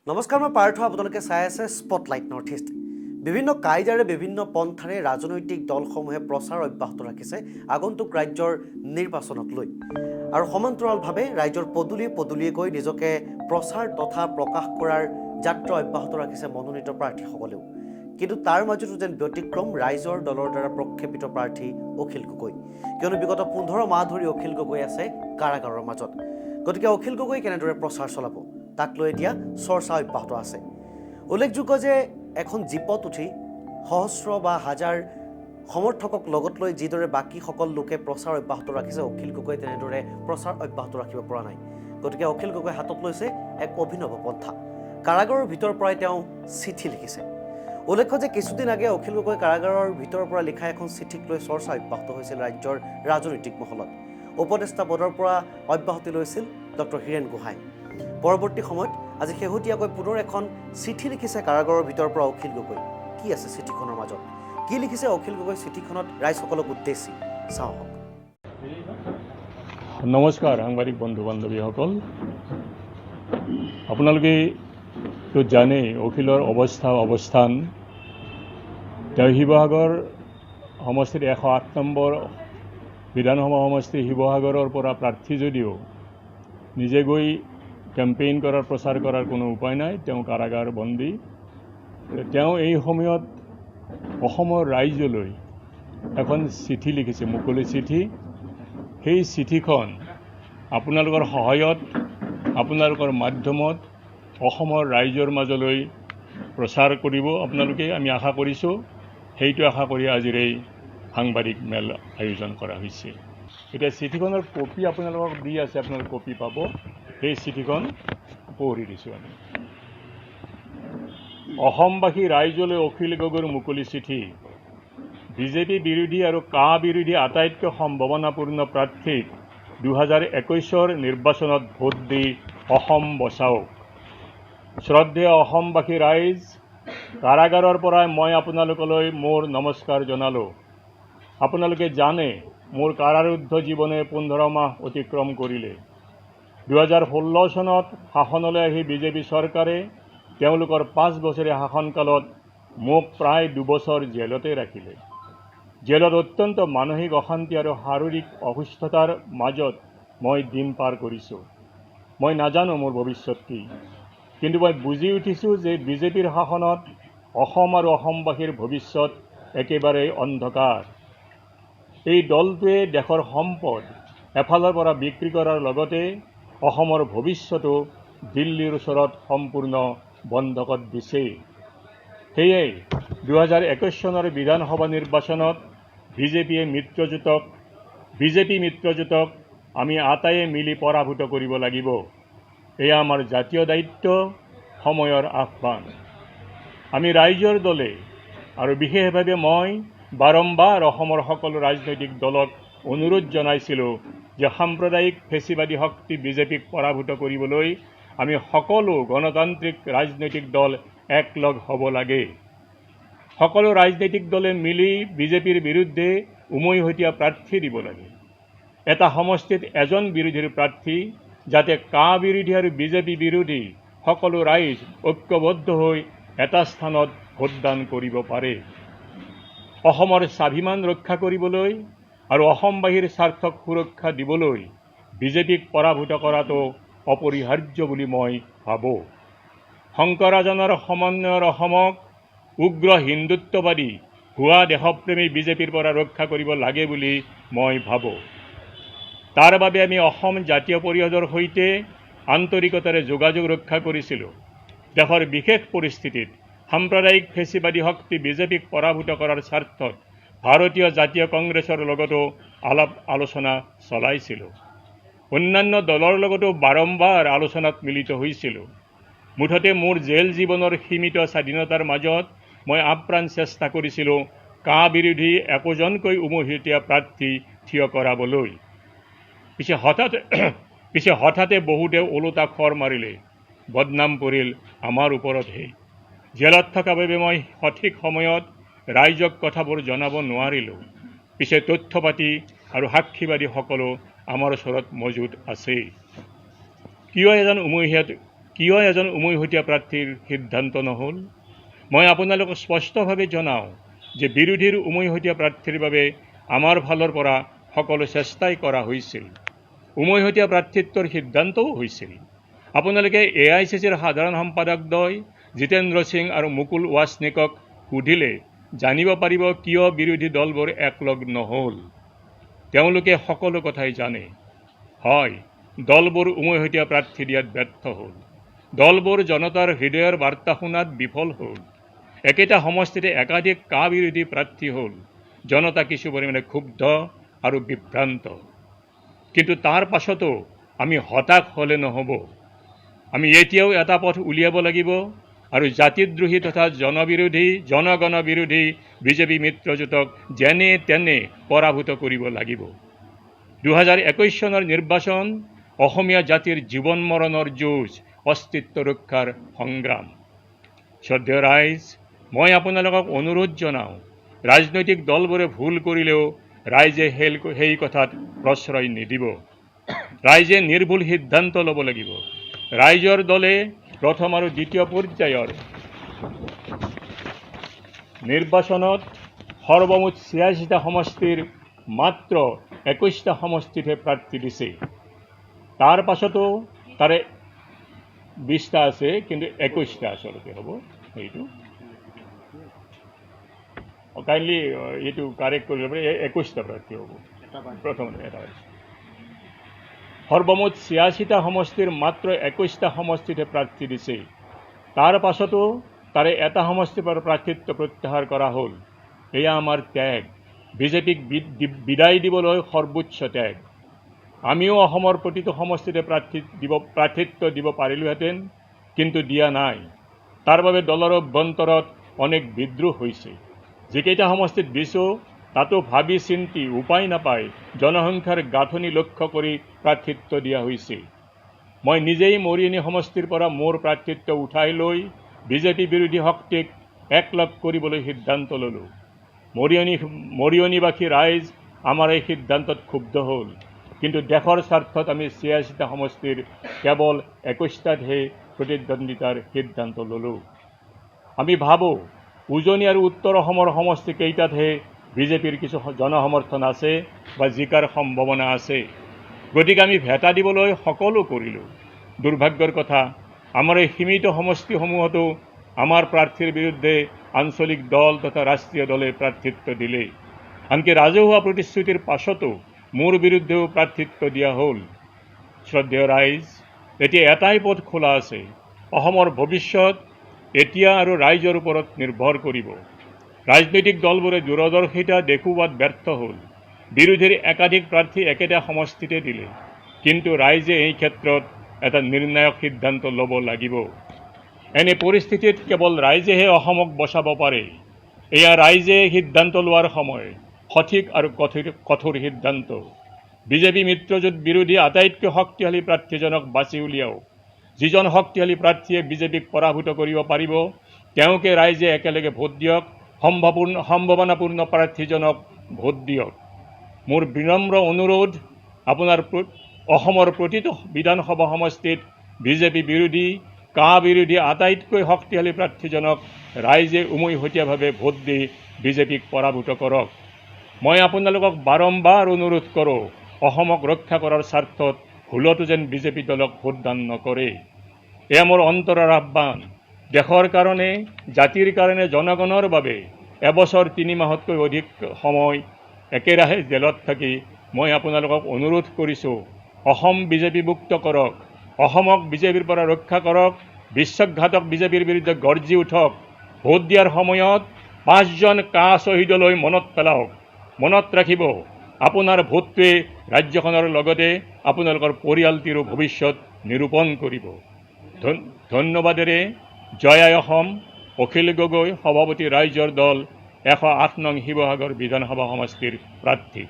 নমস্কাৰ, মই পাৰ্থ। আপোনালোকে চাই আছে স্পটলাইট নৰ্থ ইষ্ট। বিভিন্ন কায়দাৰে বিভিন্ন পন্থাৰে ৰাজনৈতিক দলসমূহে প্ৰচাৰ অব্যাহত ৰাখিছে আগন্তুক ৰাজ্যৰ নিৰ্বাচনক লৈ, আৰু সমান্তৰালভাৱে ৰাজ্যৰ পদূলিয়ে পদূলিয়ে গৈ নিজকে প্ৰচাৰ তথা প্ৰকাশ কৰাৰ যাত্ৰা অব্যাহত ৰাখিছে মনোনীত প্ৰাৰ্থীসকলেও। কিন্তু তাৰ মাজতো যেন ব্যতিক্ৰম ৰাইজৰ দলৰ দ্বাৰা প্ৰক্ষেপিত প্ৰাৰ্থী অখিল গগৈ, কিয়নো বিগত 15 মাহ ধৰি অখিল গগৈ আছে কাৰাগাৰৰ মাজত। গতিকে অখিল গগৈ কেনেদৰে প্ৰচাৰ চলাব তাক লৈ এতিয়া চৰ্চা অব্যাহত আছে। উল্লেখযোগ্য যে এখন জীপত উঠি সহস্ৰ বা হাজাৰ সমৰ্থকক লগত লৈ যিদৰে বাকীসকল লোকে প্ৰচাৰ অব্যাহত ৰাখিছে, অখিল গগৈ তেনেদৰে প্ৰচাৰ অব্যাহত ৰাখিব পৰা নাই। গতিকে অখিল গগৈ হাতত লৈছে এক অভিনৱ পন্থা। কাৰাগাৰৰ ভিতৰৰ পৰাই তেওঁ চিঠি লিখিছে। উল্লেখ্য যে কিছুদিন আগে অখিল গগৈ কাৰাগাৰৰ ভিতৰৰ পৰা লিখা এখন চিঠিক লৈ চৰ্চা অব্যাহত হৈছিল ৰাজ্যৰ ৰাজনৈতিক মহলত। উপদেষ্টা পদৰ পৰা অব্যাহতি লৈছিল ডক্টৰ হীৰেণ গোহাঁই। পৰৱৰ্তী সময়ত আজি শেহতীয়াকৈ পুনৰ এখন চিঠি লিখিছে কাৰাগাৰৰ ভিতৰৰ পৰা অখিল গগৈ। কি আছে চিঠিখনৰ মাজত, কি লিখিছে অখিল গগৈ চিঠিখনত ৰাইজসকলক উদ্দেশ্যি চাওঁ আহক। নমস্কাৰ সাংবাদিক বন্ধু বান্ধৱীসকল, আপোনালোকে তো জানেই অখিলৰ অৱস্থান। তেওঁ শিৱসাগৰ সমষ্টিৰ 108 নম্বৰ বিধানসভা সমষ্টি শিৱসাগৰৰ পৰা প্ৰাৰ্থী যদিও নিজে গৈ কেম্পেইন কৰাৰ প্ৰচাৰ কৰাৰ কোনো উপায় নাই, তেওঁ কাৰাগাৰ বন্দী। তেওঁ এই সময়ত অসমৰ ৰাইজলৈ এখন চিঠি লিখিছে, মুকলি চিঠি। সেই চিঠিখন আপোনালোকৰ সহায়ত, আপোনালোকৰ মাধ্যমত অসমৰ ৰাইজৰ মাজলৈ প্ৰচাৰ কৰিব আপোনালোকে, আমি আশা কৰিছোঁ। সেইটো আশা কৰি আজিৰ এই সাংবাদিক মেল আয়োজন কৰা হৈছে। এতিয়া চিঠিখনৰ কপি আপোনালোকক দি আছে, আপোনালোকে কপি পাব। সেই চিঠিখন পঢ়ি দিছোঁ আমি। অসমবাসী ৰাইজলৈ অখিল গগৈৰ মুকলি চিঠি। বিজেপি বিৰোধী আৰু কা বিৰোধী আটাইতকৈ সম্ভাৱনাপূৰ্ণ প্ৰাৰ্থীক 2021 নিৰ্বাচনত ভোট দি অসম বচাওক। শ্ৰদ্ধেয় অসমবাসী ৰাইজ, কাৰাগাৰৰ পৰাই মই আপোনালোকলৈ মোৰ নমস্কাৰ জনালোঁ। আপোনালোকে জানে মোৰ কাৰাৰুদ্ধ জীৱনে 15 মাহ অতিক্ৰম কৰিলে। 2016 চনত শাসনলৈ আহি বিজেপি চৰকাৰে তেওঁলোকৰ 5 বছৰীয়া শাসনকালত মোক প্ৰায় 2 বছৰ জেলতে ৰাখিলে। জেলত অত্যন্ত মানসিক অশান্তি আৰু শাৰীৰিক অসুস্থতাৰ মাজত মই দিন পাৰ কৰিছোঁ। মই নাজানো মোৰ ভৱিষ্যত কি, কিন্তু মই বুজি উঠিছোঁ যে বিজেপিৰ শাসনত অসম আৰু অসমবাসীৰ ভৱিষ্যত একেবাৰে অন্ধকাৰ। এই দলটোৱে দেশৰ সম্পদ এফালৰ পৰা বিক্ৰী কৰাৰ লগতে অসমৰ ভৱিষ্যতো দিল্লীৰ ওচৰত সম্পূৰ্ণ বন্ধকত দিছে। সেয়ে 2021 চনৰ বিধানসভা নিৰ্বাচনত বিজেপি মিত্ৰজোঁটক আমি আটায়ে মিলি পৰাভূত কৰিব লাগিব। এয়া আমাৰ জাতীয় দায়িত্ব, সময়ৰ আহ্বান। আমি ৰাইজৰ দলে আৰু বিশেষভাৱে মই বাৰম্বাৰ অসমৰ সকলো ৰাজনৈতিক দলক অনুৰোধ জনাইছিলোঁ যে সাম্প্ৰদায়িক ফেচিবাদী শক্তি বিজেপিক পৰাভূত কৰিবলৈ আমি সকলো গণতান্ত্ৰিক ৰাজনৈতিক দল একলগ হ'ব লাগে। সকলো ৰাজনৈতিক দলে মিলি বিজেপিৰ বিৰুদ্ধে উমৈহতীয়া প্ৰাৰ্থী দিব লাগে। এটা সমষ্টিত এজন বিৰোধীৰ প্ৰাৰ্থী, যাতে কা বিৰোধী আৰু বিজেপি বিৰোধী সকলো ৰাইজ ঐক্যবদ্ধ হৈ এটা স্থানত ভোটদান কৰিব পাৰে। অসমৰ স্বাভিমান ৰক্ষা কৰিবলৈ আৰু অসমবাসীৰ স্বাৰ্থক সুৰক্ষা দিবলৈ বিজেপিক পৰাভূত কৰাটো অপৰিহাৰ্য বুলি মই ভাবোঁ। শংকৰাজানৰ সমন্বয়ৰ অসমক উগ্ৰ হিন্দুত্ববাদী ভুৱা দেশপ্ৰেমী বিজেপিৰ পৰা ৰক্ষা কৰিব লাগে বুলি মই ভাবোঁ। তাৰ বাবে আমি অসম জাতীয় পৰিষদৰ সৈতে আন্তৰিকতাৰে যোগাযোগ ৰক্ষা কৰিছিলোঁ। দেশৰ বিশেষ পৰিস্থিতিত সাম্প্ৰদায়িক ফেচিবাদী শক্তি বিজেপিক পৰাভূত কৰাৰ স্বাৰ্থত ভাৰতীয় জাতীয় কংগ্ৰেছৰ লগতো আলাপ আলোচনা চলাইছিলোঁ। অন্যান্য দলৰ লগতো বাৰম্বাৰ আলোচনাত মিলিত হৈছিলোঁ। মুঠতে মোৰ জেল জীৱনৰ সীমিত স্বাধীনতাৰ মাজত মই আপ্ৰাণ চেষ্টা কৰিছিলোঁ কা বিৰোধী একোজনকৈ উমৈহতীয়া প্ৰাৰ্থী থিয় কৰাবলৈ। পিছে হঠাতে বহুতে ওলোটা খৰ মাৰিলে, বদনাম পৰিল আমাৰ ওপৰতহে। জেলত থকা বাবে মই সঠিক সময়ত ৰাইজক কথাবোৰ জনাব নোৱাৰিলোঁ। পিছে তথ্যপাতি আৰু সাক্ষীবাদী সকলো আমাৰ ওচৰত মজুত আছে। কিয় এজন কিয় এজন উমৈহতীয়া প্ৰাৰ্থীৰ সিদ্ধান্ত নহ'ল? মই আপোনালোকক স্পষ্টভাৱে জনাওঁ যে বিৰোধীৰ উমৈহতীয়া প্ৰাৰ্থীৰ বাবে আমাৰ ফালৰ পৰা সকলো চেষ্টাই কৰা হৈছিল। উমৈহতীয়া প্ৰাৰ্থিত্বৰ সিদ্ধান্তও হৈছিল। আপোনালোকে AICCৰ সাধাৰণ সম্পাদকদ্বয় জিতেন্দ্ৰ সিং আৰু মুকুল ৱাছনিকক সুধিলে জানিব পাৰিব কিয় বিৰোধী দলবোৰ একলগ নহ'ল। তেওঁলোকে সকলো কথাই জানে। হয়, দলবোৰ উমৈহতীয়া প্ৰাৰ্থী দিয়াত ব্যৰ্থ হ'ল। দলবোৰ জনতাৰ হৃদয়ৰ বাৰ্তা শুনাত বিফল হ'ল। একেটা সমষ্টিতে একাধিক বিৰোধী প্ৰাৰ্থী হ'ল। জনতা কিছু পৰিমাণে ক্ষুব্ধ আৰু বিভ্ৰান্ত। কিন্তু তাৰ পাছতো আমি হতাশ হ'লে নহ'ব। আমি এতিয়াও এটা পথ উলিয়াব লাগিব আৰু জাতিদ্ৰোহী তথা জনগণ বিৰোধী বিজেপি মিত্ৰজোঁটক যেনে তেনে পৰাভূত কৰিব লাগিব। 2021 চনৰ নিৰ্বাচন অসমীয়া জাতিৰ জীৱন মৰণৰ যুঁজ, অস্তিত্ব ৰক্ষাৰ সংগ্ৰাম। শ্ৰদ্ধেয় ৰাইজ, মই আপোনালোকক অনুৰোধ জনাওঁ, ৰাজনৈতিক দলবোৰে ভুল কৰিলেও ৰাইজে সেই কথাত প্ৰশ্ৰয় নিদিব। ৰাইজে নিৰ্ভুল সিদ্ধান্ত ল'ব লাগিব। ৰাইজৰ দলে প্ৰথম আৰু দ্বিতীয় পৰ্যায়ৰ নিৰ্বাচনত সৰ্বমুঠ 86টা সমষ্টিৰ মাত্ৰ 21টা সমষ্টিতহে প্ৰাৰ্থী দিছে। তাৰ পাছতো তাৰে 20টা আছে, কিন্তু 21টা আচলতে হ'ব। সেইটো কাইণ্ডলি এইটো কাৰেক্ট কৰিব পাৰে, 21টা প্ৰাৰ্থী হ'ব প্ৰথমতে। এটা সৰ্বমুঠ 86টা সমষ্টিৰ মাত্ৰ 21টা সমষ্টিতহে প্ৰাৰ্থী দিছে। তাৰ পাছতো তাৰে এটা সমষ্টিৰ পৰা প্ৰাৰ্থিত্ব প্ৰত্যাহাৰ কৰা হ'ল। এয়া আমাৰ ত্যাগ, বিজেপিক বিদায় দিবলৈ সৰ্বোচ্চ ত্যাগ। আমিও অসমৰ প্ৰতিটো সমষ্টিতে প্ৰাৰ্থিত্ব দিব পাৰিলোহেঁতেন, কিন্তু দিয়া নাই। তাৰ বাবে দলৰ অভ্যন্তৰত অনেক বিদ্ৰোহ হৈছে। যিকেইটা সমষ্টিত দিছোঁ তাতো ভাবি চিন্তি উপায় নাপায় জনসংখ্যাৰ গাঁথনি লক্ষ্য কৰি প্ৰাৰ্থিত্ব দিয়া হৈছে। মই নিজেই মৰিয়নি সমষ্টিৰ পৰা মোৰ প্ৰাৰ্থিত্ব উঠাই লৈ বিজেপি বিৰোধী শক্তিক একলগ কৰিবলৈ সিদ্ধান্ত ল'লোঁ। মৰিয়নিবাসী ৰাইজ আমাৰ এই সিদ্ধান্তত ক্ষুব্ধ হ'ল, কিন্তু দেশৰ স্বাৰ্থত আমি 86টা সমষ্টিৰ কেৱল 21টাতহে প্ৰতিদ্বন্দ্বিতাৰ সিদ্ধান্ত ল'লোঁ। আমি ভাবোঁ উজনি আৰু উত্তৰ অসমৰ সমষ্টি কেইটাতহে বিজেপিৰ কিছু জনসমৰ্থন আছে বা জিকাৰ সম্ভাৱনা আছে। গতিকে আমি ভেটা দিবলৈ সকলো কৰিলোঁ। দুৰ্ভাগ্যৰ কথা, আমাৰ এই সীমিত সমষ্টিসমূহতো আমাৰ প্ৰাৰ্থীৰ বিৰুদ্ধে আঞ্চলিক দল তথা ৰাষ্ট্ৰীয় দলে প্ৰাৰ্থিত্ব দিলে। আনকি ৰাজহুৱা প্ৰতিশ্ৰুতিৰ পাছতো মোৰ বিৰুদ্ধেও প্ৰাৰ্থিত্ব দিয়া হ'ল। শ্ৰদ্ধেয় ৰাইজ, এতিয়া এটাই পথ খোলা আছে। অসমৰ ভৱিষ্যত এতিয়া আৰু ৰাইজৰ ওপৰত নিৰ্ভৰ কৰিব। ৰাজনৈতিক দলবোৰে দূৰদৰ্শিতা দেখুওৱাত ব্যৰ্থ হ'ল। বিৰোধীৰ একাধিক প্ৰাৰ্থী একেটা সমষ্টিতে দিলে, কিন্তু ৰাইজে এই ক্ষেত্ৰত এটা নিৰ্ণায়ক সিদ্ধান্ত ল'ব লাগিব। এনে পৰিস্থিতিত কেৱল ৰাইজেহে অসমক বচাব পাৰে। এয়া ৰাইজে সিদ্ধান্ত লোৱাৰ সময়, সঠিক আৰু কঠোৰ সিদ্ধান্ত। বিজেপি মিত্ৰজোঁট বিৰোধী আটাইতকৈ শক্তিশালী প্ৰাৰ্থীজনক বাছি উলিয়াওক। যিজন শক্তিশালী প্ৰাৰ্থীয়ে বিজেপিক পৰাভূত কৰিব পাৰিব, তেওঁকে ৰাইজে একেলগে ভোট দিয়ক। সম্ভাৱনাপূৰ্ণ প্ৰাৰ্থীজনক ভোট দিয়ক। মোৰ বিনম্ৰ অনুৰোধ, আপোনাৰ অসমৰ প্ৰতিটো বিধানসভা সমষ্টিত বিজেপি বিৰোধী বিৰোধী আটাইতকৈ শক্তিশালী প্ৰাৰ্থীজনক ৰাইজে উমৈহতীয়াভাৱে ভোট দি বিজেপিক পৰাভূত কৰক। মই আপোনালোকক বাৰম্বাৰ অনুৰোধ কৰোঁ, অসমক ৰক্ষা কৰাৰ স্বাৰ্থত ভুলতো যেন বিজেপি দলক ভোটদান নকৰে। এয়া মোৰ অন্তৰৰ আহ্বান। দেশৰ কাৰণে, জাতিৰ কাৰণে, জনগণৰ বাবে এবছৰ 3 মাহতকৈ অধিক সময় একেৰাহে জেলত থাকি মই আপোনালোকক অনুৰোধ কৰিছোঁ, অসম বিজেপি মুক্ত কৰক। অসমক বিজেপিৰ পৰা ৰক্ষা কৰক। বিশ্বাসঘাতক বিজেপিৰ বিৰুদ্ধে গৰ্জি উঠক। ভোট দিয়াৰ সময়ত 5জন শ্বহীদলৈ মনত পেলাওক। মনত ৰাখিব, আপোনাৰ ভোটটোৱে ৰাজ্যখনৰ লগতে আপোনালোকৰ পৰিয়ালটিৰো ভৱিষ্যত নিৰূপণ কৰিব। ধন্যবাদেৰে জয় আই অসম। অখিল গগৈ, সভাপতি, ৰাইজৰ দল, 108 নং শিৱসাগৰ বিধানসভা সমষ্টিৰ প্ৰাৰ্থী।